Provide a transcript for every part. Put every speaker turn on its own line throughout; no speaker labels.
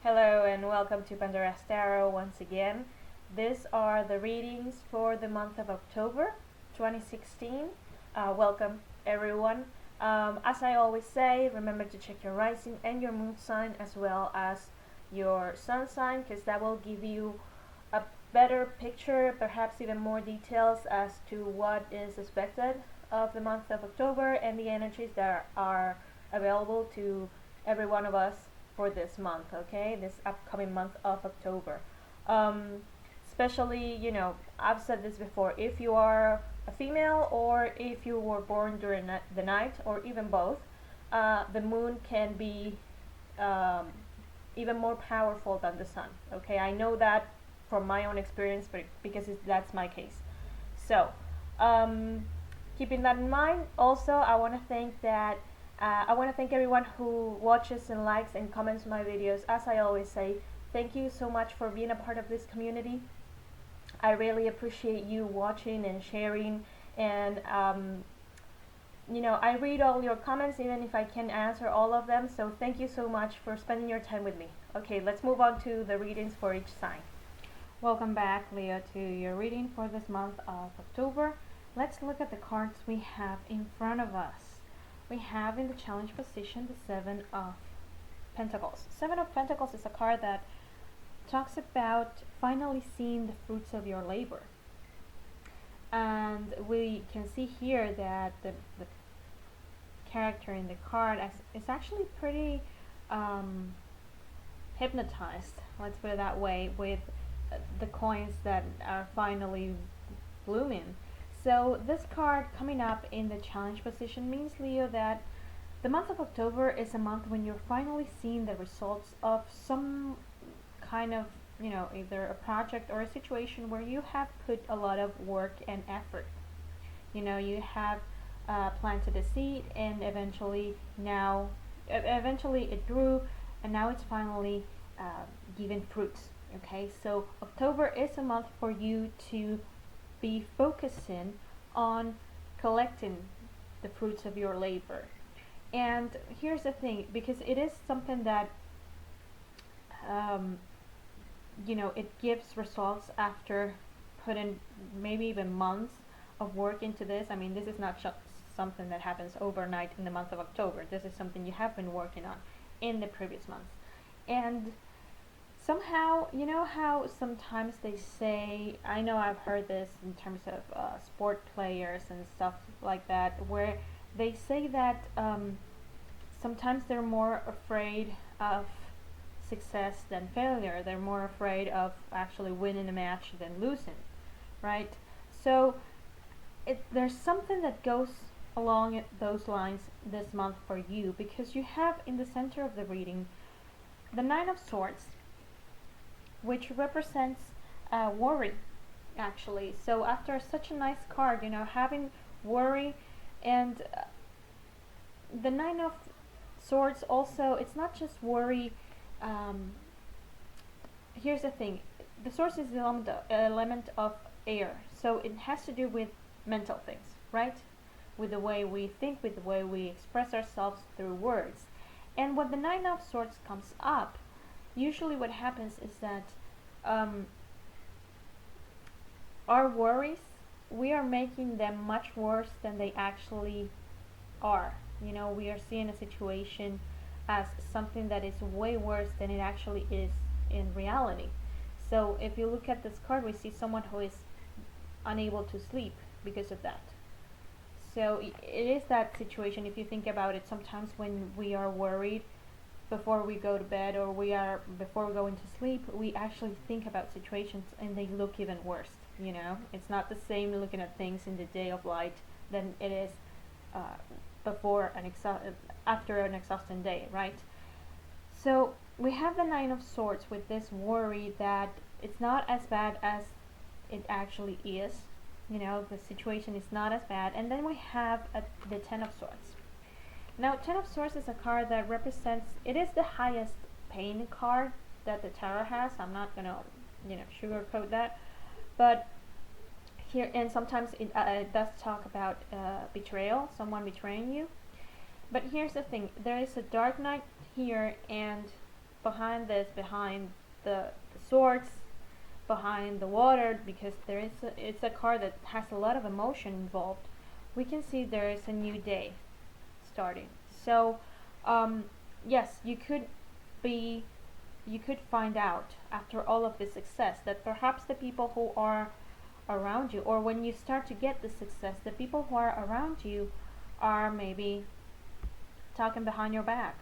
Hello and welcome to Pandora Tarot once again. These are the readings for the month of October 2016. Welcome everyone. As I always say, remember to check your rising and your moon sign as well as your sun sign, because that will give you a better picture, perhaps even more details as to what is expected of the month of October and the energies that are available to every one of us for this month, okay, this upcoming month of October. Especially, I've said this before, if you are a female or if you were born during the night or even both, the moon can be even more powerful than the sun, okay. I know that from my own experience, but because that's my case. So keeping that in mind, also I want to thank everyone who watches and likes and comments my videos. As I always say, thank you so much for being a part of this community. I really appreciate you watching and sharing, and I read all your comments even if I can't answer all of them, so thank you so much for spending your time with me. Okay, let's move on to the readings for each sign. Welcome back, Leo, to your reading for this month of October. Let's look at the cards we have in front of us. We have in the challenge position the Seven of Pentacles. Seven of Pentacles is a card that talks about finally seeing the fruits of your labor. And we can see here that the character in the card is actually pretty hypnotized, let's put it that way, with the coins that are finally blooming. So this card coming up in the challenge position means, Leo, that the month of October is a month when you're finally seeing the results of some kind of, either a project or a situation where you have put a lot of work and effort. You have planted a seed, and eventually it grew, and now it's finally giving fruits. Okay, so October is a month for you to be focusing on collecting the fruits of your labor. And here's the thing, because it is something that it gives results after putting maybe even months of work into this. I mean, this is not something that happens overnight in the month of October. This is something you have been working on in the previous months. And somehow, you know how sometimes they say, I know I've heard this in terms of sport players and stuff like that, where they say that sometimes they're more afraid of success than failure. They're more afraid of actually winning a match than losing, right? So there's something that goes along those lines this month for you, because you have in the center of the reading the Nine of Swords, which represents worry, actually. So after such a nice card, having worry, and the Nine of Swords also, it's not just worry. Here's the thing, the Swords is the element of air, so it has to do with mental things, right? With the way we think, with the way we express ourselves through words. And when the Nine of Swords comes up, usually what happens is that our worries, we are making them much worse than they actually are. We are seeing a situation as something that is way worse than it actually is in reality. So if you look at this card, we see someone who is unable to sleep because of that. So it is that situation. If you think about it, sometimes when we are worried before we go to bed, or before we go into sleep, we actually think about situations and they look even worse. It's not the same looking at things in the day of light than it is after an exhausting day, right? So we have the Nine of Swords with this worry that it's not as bad as it actually is. The situation is not as bad. And then we have the Ten of Swords. Now, Ten of Swords is a card that represents, it is the highest pain card that the tarot has. I'm not gonna, sugarcoat that, but here, and sometimes it does talk about betrayal, someone betraying you. But here's the thing, there is a dark night here, and behind this, behind the swords, behind the water, because it's a card that has a lot of emotion involved, we can see there is a new day starting. So yes, you could find out after all of this success that perhaps the people who are around you, or when you start to get the success, the people who are around you are maybe talking behind your back.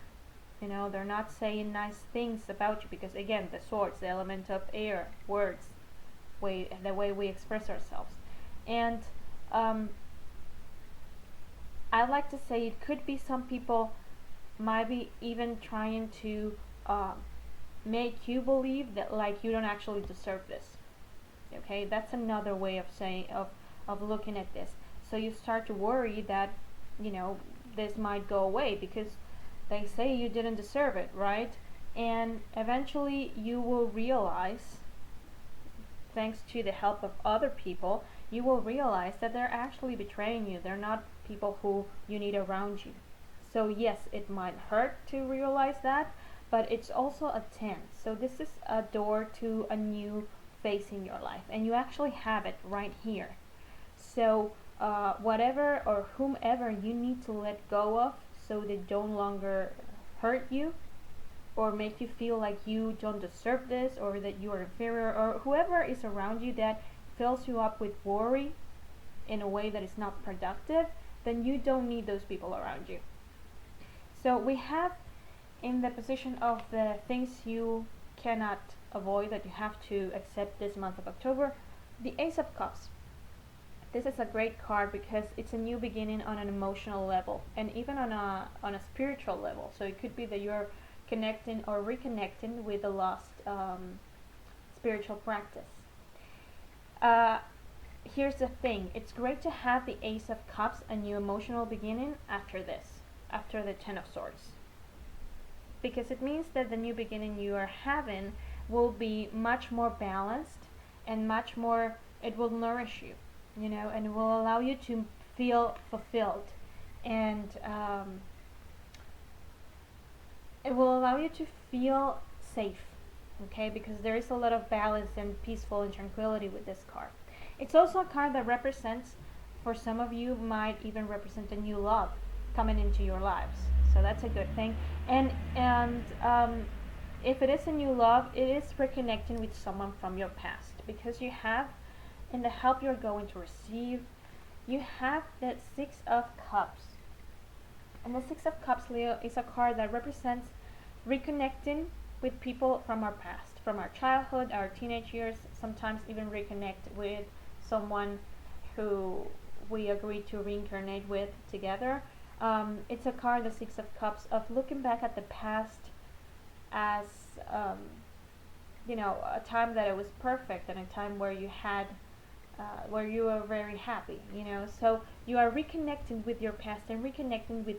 They're not saying nice things about you, because again, the swords, the element of air, words, the way we express ourselves. And I like to say it could be some people might be even trying to make you believe that like you don't actually deserve this. Okay, that's another way of saying of looking at this. So you start to worry that this might go away because they say you didn't deserve it, right? And eventually you will realize, thanks to the help of other people, you will realize that they're actually betraying you. They're not people who you need around you. So yes, it might hurt to realize that, but it's also a 10. So this is a door to a new phase in your life, and you actually have it right here. So whatever or whomever you need to let go of, so they don't longer hurt you or make you feel like you don't deserve this, or that you are inferior, or whoever is around you that fills you up with worry in a way that is not productive, then you don't need those people around you. So we have in the position of the things you cannot avoid, that you have to accept this month of October, the Ace of Cups. This is a great card because it's a new beginning on an emotional level, and even on a spiritual level. So it could be that you're connecting or reconnecting with a lost spiritual practice. Here's the thing, it's great to have the Ace of Cups, a new emotional beginning, after this, after the Ten of Swords, because it means that the new beginning you are having will be much more balanced and much more, it will nourish you, and it will allow you to feel fulfilled, and it will allow you to feel safe, okay, because there is a lot of balance and peaceful and tranquility with this card. It's also a card that represents, for some of you, might even represent a new love coming into your lives. So that's a good thing. And if it is a new love, it is reconnecting with someone from your past, because you have, in the help you're going to receive, you have the Six of Cups. And the Six of Cups, Leo, is a card that represents reconnecting with people from our past, from our childhood, our teenage years, sometimes even reconnect with someone who we agreed to reincarnate with together. It's a card, the Six of Cups, of looking back at the past as a time that it was perfect, and a time where you had where you were very happy, so you are reconnecting with your past and reconnecting with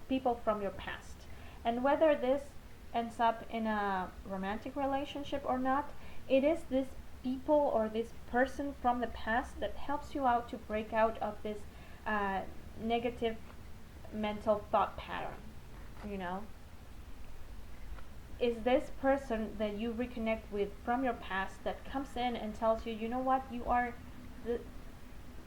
people from your past. And whether this ends up in a romantic relationship or not, it is this people or this person from the past that helps you out to break out of this negative mental thought pattern. Is this person that you reconnect with from your past that comes in and tells you, you know what, you are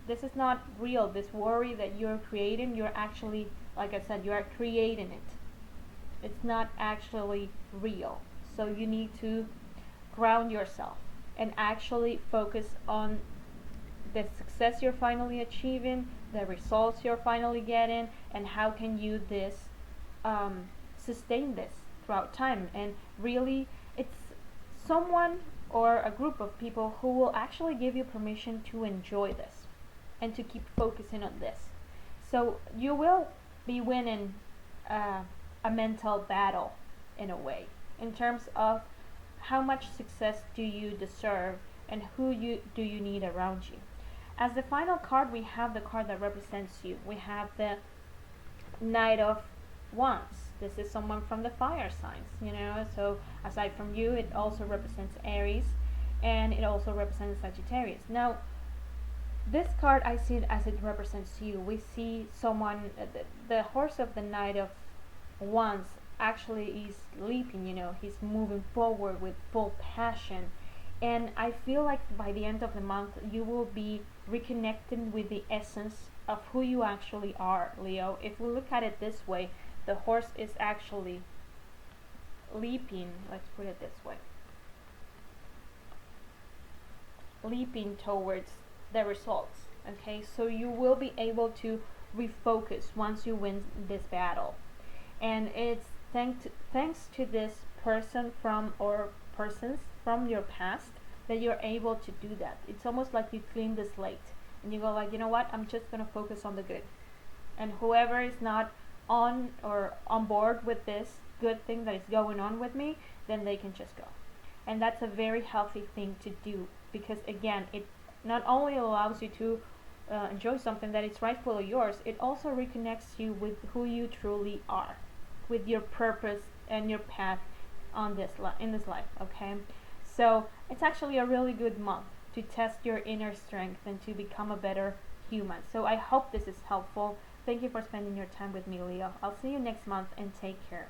this is not real. This worry that you're creating, you're actually, like I said, you are creating it. It's not actually real. So you need to ground yourself and actually focus on the success you're finally achieving, the results you're finally getting, and how can you sustain this throughout time. And really, it's someone or a group of people who will actually give you permission to enjoy this and to keep focusing on this. So you will be winning a mental battle, in a way, in terms of how much success do you deserve and who do you need around you. As the final card, we have the card that represents you. We have the Knight of Wands. This is someone from the fire signs, so aside from you, it also represents Aries, and it also represents Sagittarius. Now, this card, I see it as it represents you. We see someone, the horse of the Knight of Wands actually is leaping, he's moving forward with full passion. And I feel like by the end of the month, you will be reconnecting with the essence of who you actually are, Leo. If we look at it this way, the horse is actually leaping, let's put it this way, leaping towards the results. Okay, so you will be able to refocus once you win this battle. And it's thanks to this person from or persons from your past that you're able to do that. It's almost like you clean the slate and you go like, you know what, I'm just gonna focus on the good. And whoever is not on or on board with this good thing that is going on with me, then they can just go. And that's a very healthy thing to do, because again, it not only allows you to enjoy something that is rightfully yours, it also reconnects you with who you truly are, with your purpose and your path on this in this life. Okay, so it's actually a really good month to test your inner strength and to become a better human. So I hope this is helpful. Thank you for spending your time with me, Leo. I'll see you next month, and take care.